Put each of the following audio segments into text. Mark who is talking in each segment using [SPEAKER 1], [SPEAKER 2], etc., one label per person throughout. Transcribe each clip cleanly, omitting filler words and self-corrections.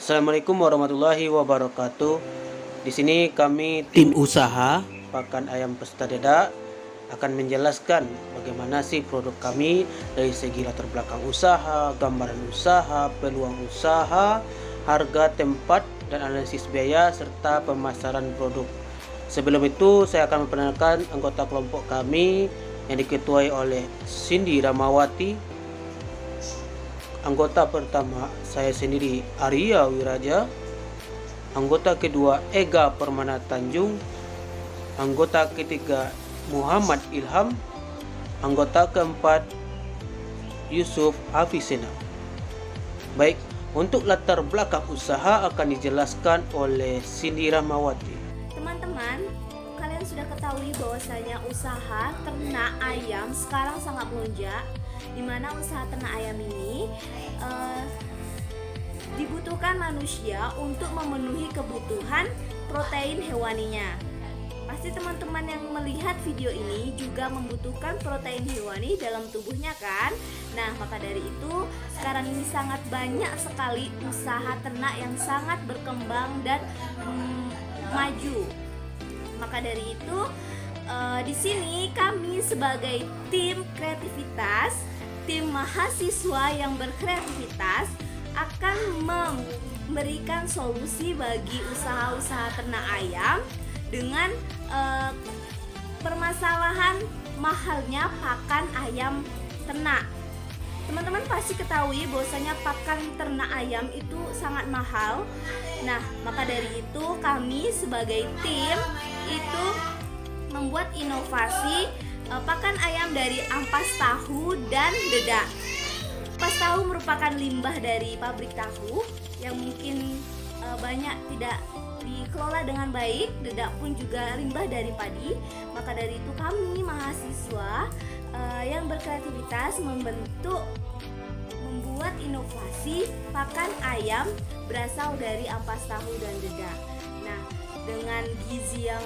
[SPEAKER 1] Assalamualaikum warahmatullahi wabarakatuh. Di sini kami tim usaha pakan ayam pesta dedak akan menjelaskan bagaimana sih produk kami dari segi latar belakang usaha, gambaran usaha, peluang usaha, harga tempat dan analisis biaya serta pemasaran produk. Sebelum itu saya akan memperkenalkan anggota kelompok kami yang diketuai oleh Cindy Ramawati. Anggota pertama saya sendiri Arya Wiraja. Anggota kedua Ega Permana Tanjung. Anggota ketiga Muhammad Ilham. Anggota keempat Yusuf Hafizena. Baik, untuk latar belakang usaha akan dijelaskan oleh Cindy Ramawati.
[SPEAKER 2] Teman-teman, kalian sudah ketahui bahwasanya usaha ternak ayam sekarang sangat melonjak, di mana usaha ternak ayam ini dibutuhkan manusia untuk memenuhi kebutuhan protein hewaninya. Pasti teman-teman yang melihat video ini juga membutuhkan protein hewani dalam tubuhnya kan? Nah, maka dari itu sekarang ini sangat banyak sekali usaha ternak yang sangat berkembang dan maju. Maka dari itu di sini kami sebagai tim kreativitas, tim mahasiswa yang berkreativitas akan memberikan solusi bagi usaha-usaha ternak ayam dengan permasalahan mahalnya pakan ayam ternak. Teman-teman pasti ketahui bahwasanya pakan ternak ayam itu sangat mahal. Nah, maka dari itu kami sebagai tim itu membuat inovasi pakan ayam dari ampas tahu dan dedak. Ampas tahu merupakan limbah dari pabrik tahu yang mungkin banyak tidak dikelola dengan baik. Dedak pun juga limbah dari padi. Maka dari itu kami mahasiswa yang berkreativitas membuat inovasi pakan ayam berasal dari ampas tahu dan dedak. Nah, dengan gizi yang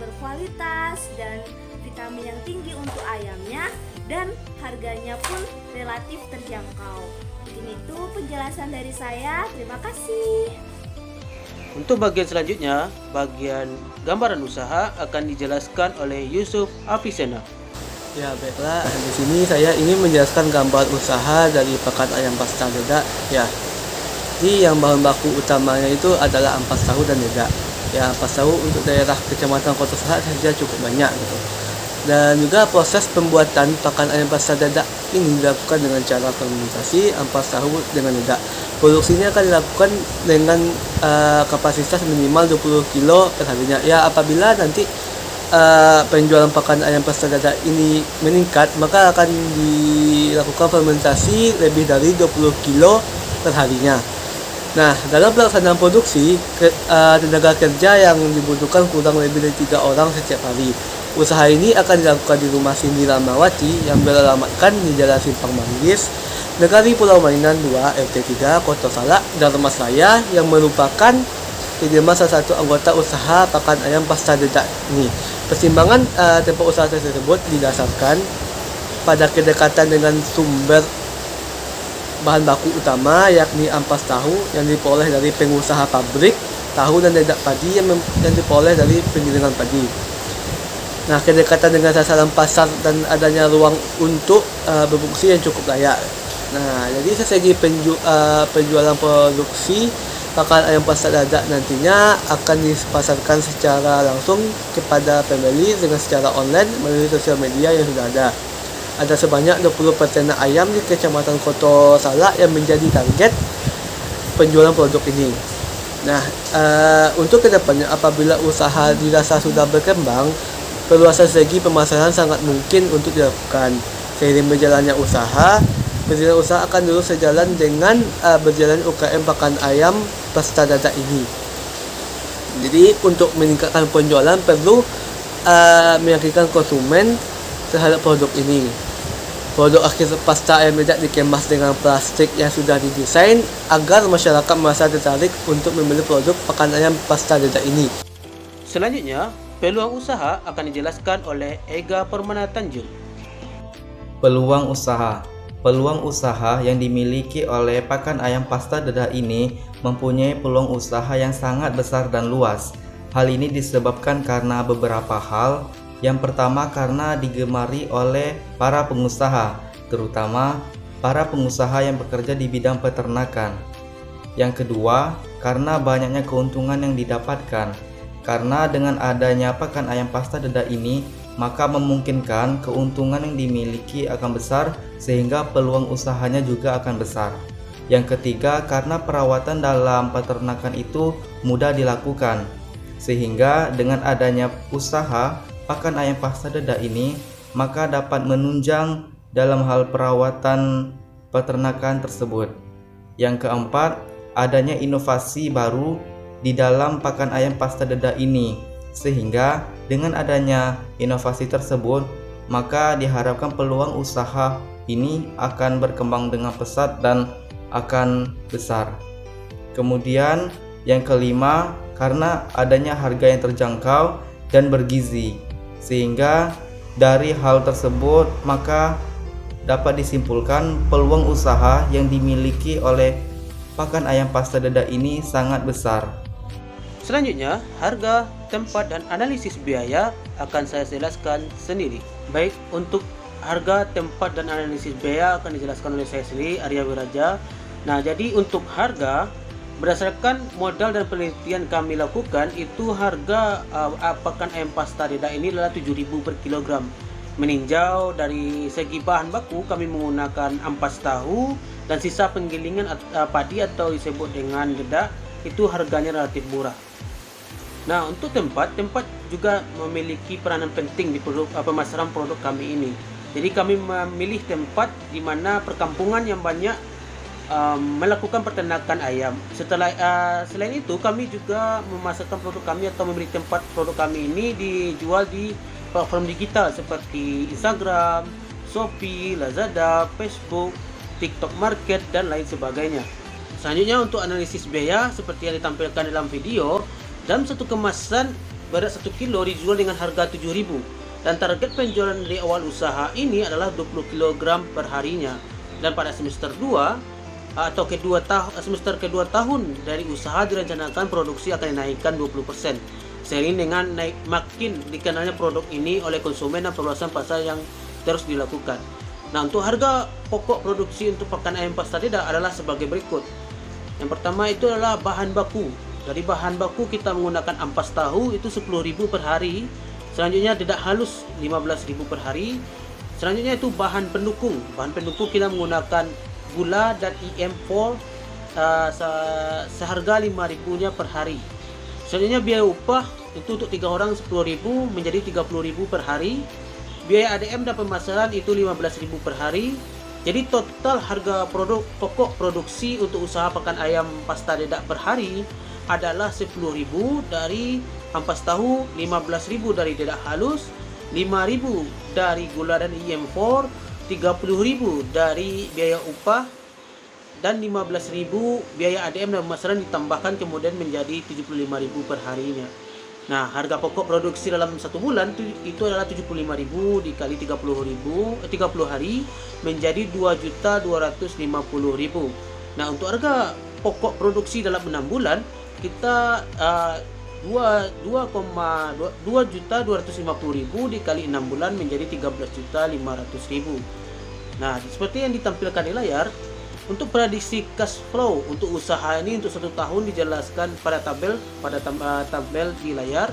[SPEAKER 2] berkualitas dan vitamin yang tinggi untuk ayamnya dan harganya pun relatif terjangkau. Ini tuh penjelasan dari saya. Terima kasih.
[SPEAKER 1] Untuk bagian selanjutnya, bagian gambaran usaha akan dijelaskan oleh Yusuf Hafizena.
[SPEAKER 3] Ya baiklah, di sini saya ingin menjelaskan gambar usaha dari pakan ayam pesta dedak. Ya, jadi yang bahan baku utamanya itu adalah ampas tahu dan dedak. Ya, ampas tahu untuk daerah Kecamatan Kota Salak saja cukup banyak gitu. Dan juga proses pembuatan pakan ayam pesta dedak ini dilakukan dengan cara fermentasi ampas tahu dengan dedak. Produksinya akan dilakukan dengan kapasitas minimal 20 kilo per harinya. Ya, apabila nanti penjualan pakan ayam pesta dedak ini meningkat, maka akan dilakukan fermentasi lebih dari 20 kilo per harinya. Nah, dalam pelaksanaan produksi, tenaga kerja yang dibutuhkan kurang lebih dari 3 orang setiap hari. Usaha ini akan dilakukan di rumah Cindy Ramawati yang beralamatkan di Jalan Simpang Manggis, Negari Pulau Mainan 2, RT 3, Kota Salak, Dharmasraya, yang merupakan salah satu anggota usaha pakan ayam pesta dedak ini. Pertimbangan tempat usaha tersebut didasarkan pada kedekatan dengan sumber bahan baku utama, yakni ampas tahu yang diperoleh dari pengusaha pabrik tahu dan dedak padi yang diperoleh dari penggilingan padi. Nah, kedekatan dengan sasaran pasar dan adanya ruang untuk berfungsi yang cukup layak. Nah, jadi segi penjualan produksi pakan ayam pesta dedak nantinya akan dipasarkan secara langsung kepada pembeli dengan secara online melalui sosial media yang sudah ada. Ada sebanyak 20 peternak ayam di Kecamatan Kota Salak yang menjadi target penjualan produk ini. Nah, untuk kedepannya apabila usaha dirasa sudah berkembang, perluasan segi pemasaran sangat mungkin untuk dilakukan. Seiring berjalannya usaha akan terus sejalan dengan berjalan UKM pakan ayam pesta dedak ini. Jadi untuk meningkatkan penjualan perlu meyakinkan konsumen terhadap produk ini. Produk akhir pasta ayam dedak dikemas dengan plastik yang sudah didesain agar masyarakat merasa tertarik untuk membeli produk pakan ayam pasta dedak ini.
[SPEAKER 1] Selanjutnya, peluang usaha akan dijelaskan oleh Ega Permana Tanjung.
[SPEAKER 4] Peluang usaha. peluang usaha yang dimiliki oleh pakan ayam pasta dedah ini mempunyai peluang usaha yang sangat besar dan luas. Hal ini disebabkan karena beberapa hal. Yang pertama, karena digemari oleh para pengusaha, terutama para pengusaha yang bekerja di bidang peternakan. Yang kedua, karena banyaknya keuntungan yang didapatkan. Karena dengan adanya pakan ayam pasta dedah ini, maka memungkinkan keuntungan yang dimiliki akan besar sehingga peluang usahanya juga akan besar. Yang ketiga, karena perawatan dalam peternakan itu mudah dilakukan, sehingga dengan adanya usaha pakan ayam pasta dedah ini, maka dapat menunjang dalam hal perawatan peternakan tersebut. Yang keempat, adanya inovasi baru di dalam pakan ayam pasta dedah ini, sehingga dengan adanya inovasi tersebut, maka diharapkan peluang usaha ini akan berkembang dengan pesat dan akan besar. Kemudian yang kelima, karena adanya harga yang terjangkau dan bergizi, sehingga dari hal tersebut maka dapat disimpulkan peluang usaha yang dimiliki oleh pakan ayam pasta dedah ini sangat besar.
[SPEAKER 1] Selanjutnya, harga, tempat, dan analisis biaya akan saya jelaskan sendiri. Baik, untuk harga, tempat, dan analisis biaya akan dijelaskan oleh saya sendiri, Arya Wiraja. Nah, jadi untuk harga, berdasarkan modal dan penelitian kami lakukan, itu harga pakan ayam pasta dedah ini adalah 7.000 per kilogram. Meninjau dari segi bahan baku, kami menggunakan ampas tahu dan sisa penggilingan padi atau disebut dengan dedak, itu harganya relatif murah. Nah, untuk tempat juga memiliki peranan penting di pemasaran produk kami ini. Jadi kami memilih tempat di mana perkampungan yang banyak melakukan peternakan ayam. Selain itu, kami juga memasarkan produk kami atau membeli tempat produk kami ini dijual di platform digital seperti Instagram, Shopee, Lazada, Facebook, TikTok Market, dan lain sebagainya. Selanjutnya, untuk analisis biaya seperti yang ditampilkan dalam video, dalam satu kemasan berat 1 kilo dijual dengan harga 7.000 dan target penjualan dari awal usaha ini adalah 20 kg per harinya. Dan pada semester 2 atau semester kedua tahun dari usaha direncanakan produksi akan dinaikkan 20%. Seiring dengan makin dikenalnya produk ini oleh konsumen dan perluasan pasar yang terus dilakukan. Nah, untuk harga pokok produksi untuk pakan ayam pasta dedah adalah sebagai berikut. Yang pertama itu adalah bahan baku. Dari bahan baku kita menggunakan ampas tahu itu 10.000 per hari. Selanjutnya dedak halus 15.000 per hari. Selanjutnya itu bahan pendukung. Bahan pendukung kita menggunakan gula dan IM4 seharga 5.000-nya per hari. Selanjutnya biaya upah itu untuk 3 orang 10.000 menjadi 30.000 per hari. Biaya ADM dan pemasaran itu 15.000 per hari. Jadi total harga produk pokok produksi untuk usaha pakan ayam pasta dedak per hari adalah 10.000 dari ampas tahu, 15.000 dari dedak halus, 5.000 dari gula dan IM4, 30.000 dari biaya upah, dan 15.000 biaya ADM dan pemasaran ditambahkan kemudian menjadi 75.000 per harinya. Nah, harga pokok produksi dalam 1 bulan itu adalah 75.000 dikali 30 hari menjadi 2.250.000. Nah, untuk harga pokok produksi dalam 6 bulan kita 2.250.000 dikali 6 bulan menjadi 13.500.000. Nah, seperti yang ditampilkan di layar, untuk prediksi cash flow untuk usaha ini untuk 1 tahun dijelaskan pada tabel di layar.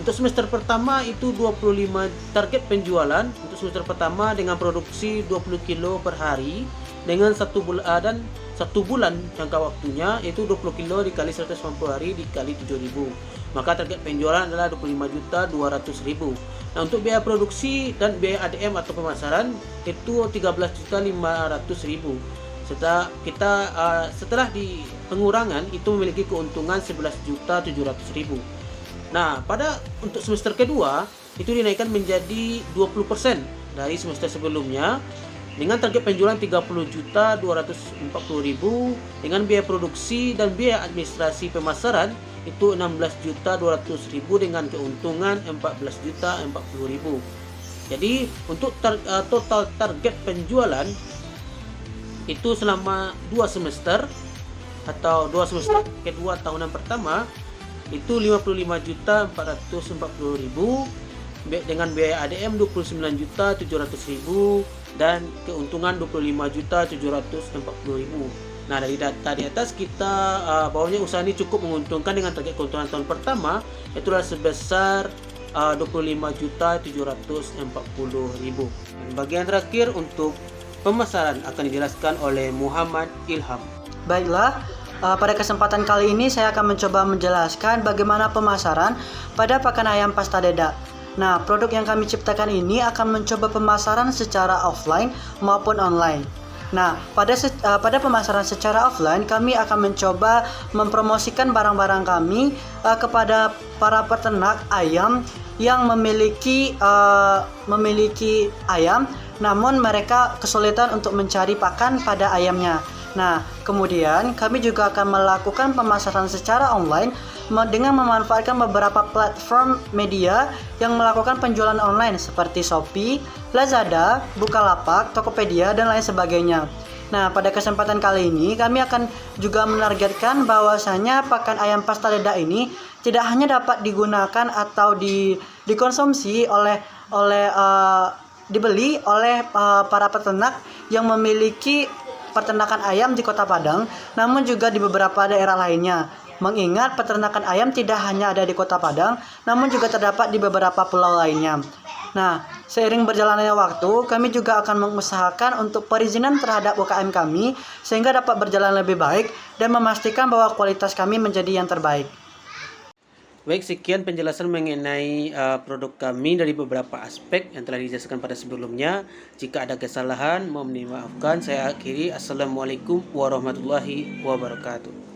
[SPEAKER 1] Untuk semester pertama itu 25 target penjualan untuk semester pertama dengan produksi 20 kilo per hari dengan 1 bulan jangka waktunya itu 20 kilo dikali 150 hari dikali 7.000. Maka target penjualan adalah 25.200.000. Nah, untuk biaya produksi dan biaya ADM atau pemasaran itu 13.500.000. Setelah di pengurangan itu memiliki keuntungan 11.700.000. Nah, untuk semester kedua itu dinaikkan menjadi 20% dari semester sebelumnya dengan target penjualan 30.240.000 dengan biaya produksi dan biaya administrasi pemasaran itu 16.200.000 dengan keuntungan 14.040.000. Jadi untuk total target penjualan itu selama 2 semester atau 2 semester kedua tahunan pertama itu 55.440.000 dengan biaya ADM 29.700.000 dan keuntungan 25.740.000. Nah, dari data di atas kita bahwanya usaha ini cukup menguntungkan dengan target keuntungan tahun pertama yaitu sebesar 25.740.000. Dan bagian terakhir untuk pemasaran akan dijelaskan oleh Muhammad Ilham.
[SPEAKER 5] Baiklah, pada kesempatan kali ini saya akan mencoba menjelaskan bagaimana pemasaran pada pakan ayam pasta dedak. Nah, produk yang kami ciptakan ini akan mencoba pemasaran secara offline maupun online. Nah, pada pemasaran secara offline, kami akan mencoba mempromosikan barang-barang kami kepada para peternak ayam yang memiliki ayam, namun mereka kesulitan untuk mencari pakan pada ayamnya. Nah, kemudian kami juga akan melakukan pemasaran secara online dengan memanfaatkan beberapa platform media yang melakukan penjualan online seperti Shopee, Lazada, Bukalapak, Tokopedia, dan lain sebagainya. Nah, pada kesempatan kali ini kami akan juga menargetkan bahwasanya pakan ayam pasta dedak ini tidak hanya dapat digunakan atau dikonsumsi dibeli oleh para peternak yang memiliki peternakan ayam di Kota Padang, namun juga di beberapa daerah lainnya. Mengingat peternakan ayam tidak hanya ada di Kota Padang, namun juga terdapat di beberapa pulau lainnya. Nah, seiring berjalannya waktu, kami juga akan mengusahakan untuk perizinan terhadap UKM kami sehingga dapat berjalan lebih baik dan memastikan bahwa kualitas kami menjadi yang terbaik.
[SPEAKER 1] Baik, sekian penjelasan mengenai produk kami dari beberapa aspek yang telah dijelaskan pada sebelumnya. Jika ada kesalahan, mohon dimaafkan. Saya akhiri. Assalamualaikum warahmatullahi wabarakatuh.